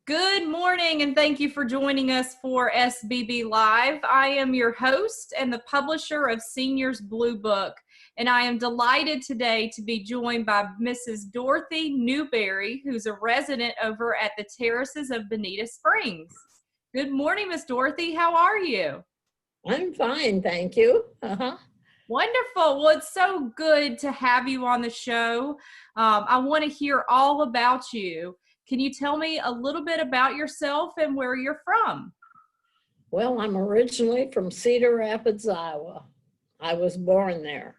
Good morning, and thank you for joining us for SBB Live. I am your host and the publisher of Seniors Blue Book, and I am delighted today to be joined by Mrs. Dorothy Newberry, who's a resident over at the Terraces of Bonita Springs. Good morning, Miss Dorothy. How are you? I'm fine, thank you. Wonderful. Well, it's so good to have you on the show. I want to hear all about you. Can you tell me a little bit about yourself and where you're from? Well, I'm originally from Cedar Rapids, Iowa. I was born there.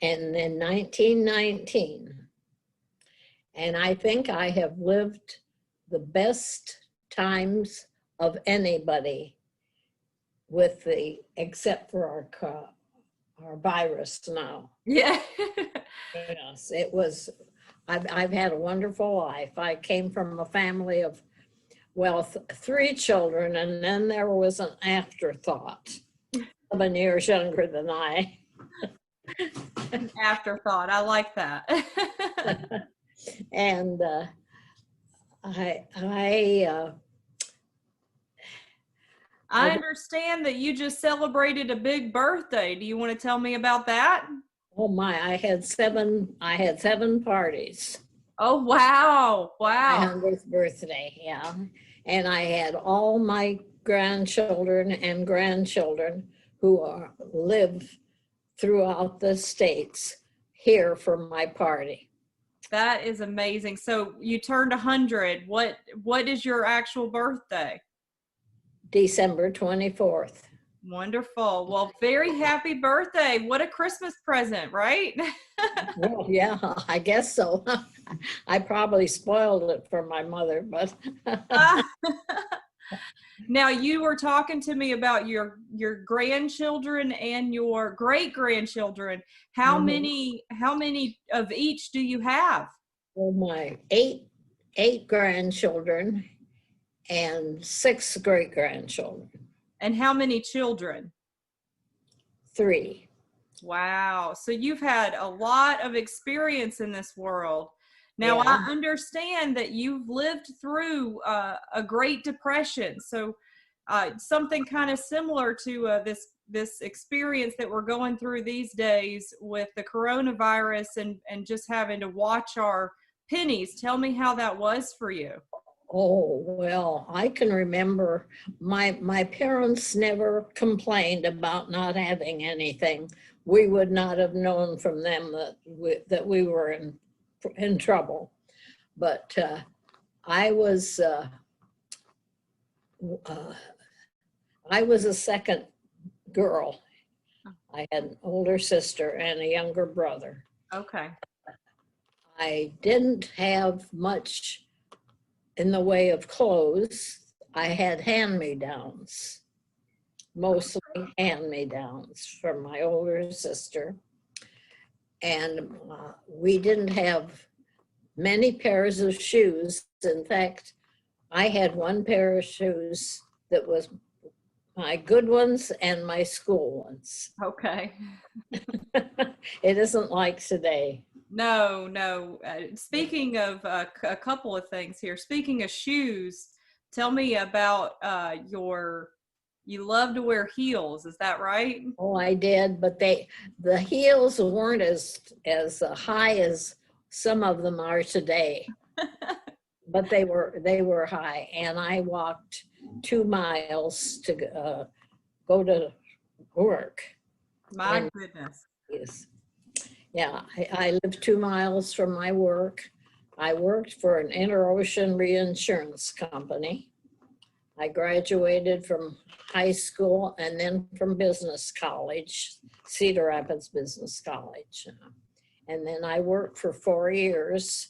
And in 1919. And I think I have lived the best times of anybody except for our virus now. Yeah. Yes, it was, I've had a wonderful life. I came from a family of, well, three children, and then there was an afterthought, 7 years younger than I. An afterthought. I like that. And I understand that you just celebrated a big birthday. Do you want to tell me about that? Oh my, I had seven parties. Oh, wow. Wow. My 100th birthday, yeah. And I had all my grandchildren and grandchildren who live throughout the states here for my party. That is amazing. So you turned 100. What is your actual birthday? December 24th. Wonderful. Well, very happy birthday. What a Christmas present, right? Well, yeah, I guess so. I probably spoiled it for my mother, but. Now, you were talking to me about your grandchildren and your great-grandchildren. How many of each do you have? Well, my eight grandchildren and 6 great-grandchildren. And how many children? 3. Wow. So you've had a lot of experience in this world. Now, yeah. I understand that you've lived through a Great Depression. So something kind of similar to this experience that we're going through these days with the coronavirus and just having to watch our pennies. Tell me how that was for you. Oh, well, I can remember my parents never complained about not having anything. We would not have known from them that we were in trouble. But I was a second girl. I had an older sister and a younger brother. Okay. I didn't have much in the way of clothes. I had hand-me-downs, mostly hand-me-downs from my older sister. And we didn't have many pairs of shoes. In fact, I had one pair of shoes that was my good ones and my school ones. Okay. It isn't like today. No. Speaking of a couple of things here, speaking of shoes, tell me about you love to wear heels, is that right? Oh, I did, but the heels weren't as high as some of them are today. But they were high, and I walked 2 miles to go to work. My goodness. Yes. Yeah, I live 2 miles from my work. I worked for an interocean reinsurance company. I graduated from high school and then from business college, Cedar Rapids Business College. And then I worked for 4 years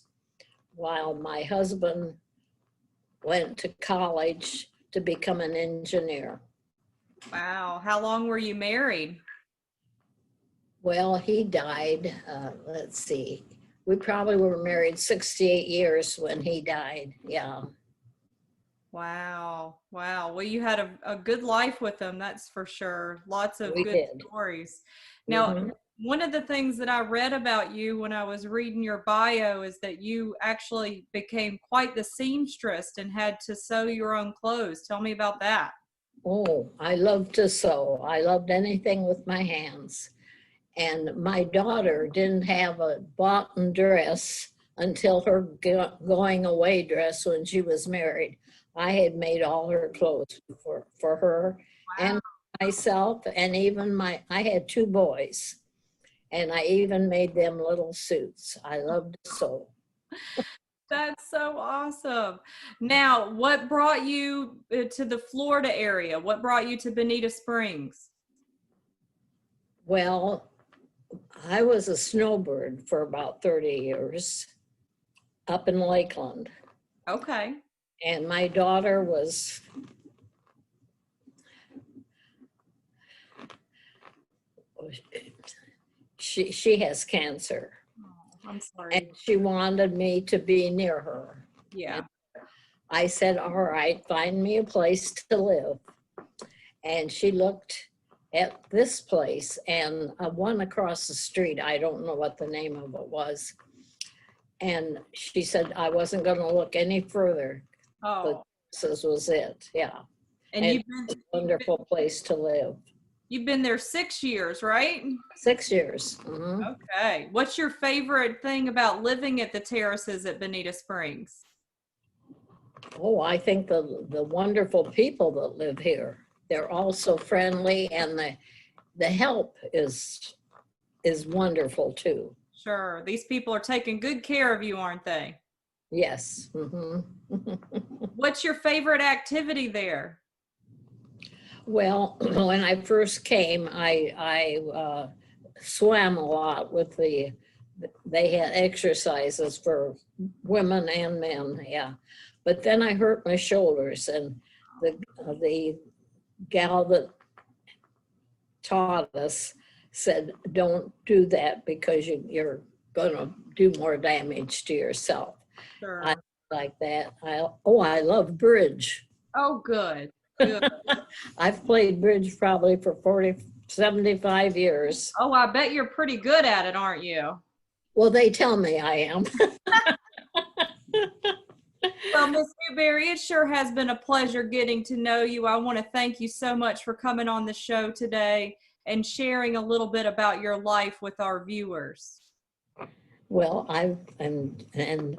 while my husband went to college to become an engineer. Wow. How long were you married? Well, he died, let's see, we probably were married 68 years when he died, yeah. Wow. Well, you had a good life with him, that's for sure. Lots of good stories. Now, one of the things that I read about you when I was reading your bio is that you actually became quite the seamstress and had to sew your own clothes. Tell me about that. Oh, I love to sew. I loved anything with my hands. And my daughter didn't have a boughten dress until her going away dress when she was married. I had made all her clothes for her and myself, and even I had 2 boys, and I even made them little suits. I loved to sew. That's so awesome. Now, what brought you to the Florida area? What brought you to Bonita Springs? Well, I was a snowbird for about 30 years up in Lakeland. Okay. And my daughter was, she has cancer. Oh, I'm sorry. And she wanted me to be near her. Yeah. And I said, all right, find me a place to live. And she looked at this place, and one across the street, I don't know what the name of it was. And she said I wasn't going to look any further. Oh. This was it. Yeah. And you've been a wonderful place to live. You've been there 6 years, right? 6 years. Mm-hmm. Okay. What's your favorite thing about living at the Terraces at Bonita Springs? Oh, I think the wonderful people that live here. They're all so friendly, and the help is wonderful too. Sure. These people are taking good care of you, aren't they? Yes. Mm-hmm. What's your favorite activity there? Well, when I first came, I swam a lot with they had exercises for women and men, yeah. But then I hurt my shoulders, and the gal that taught us said, don't do that because you're going to do more damage to yourself. Sure. I like that. I love bridge. Oh, good. Good. I've played bridge probably for 75 years. Oh, I bet you're pretty good at it, aren't you? Well, they tell me I am. Well, Miss Newberry, it sure has been a pleasure getting to know you. I want to thank you so much for coming on the show today and sharing a little bit about your life with our viewers. Well, and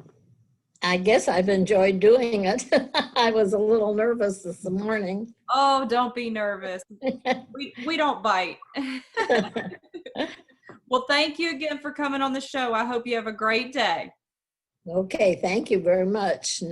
I guess I've enjoyed doing it. I was a little nervous this morning. Oh, don't be nervous. We don't bite. Well, thank you again for coming on the show. I hope you have a great day. Okay, thank you very much.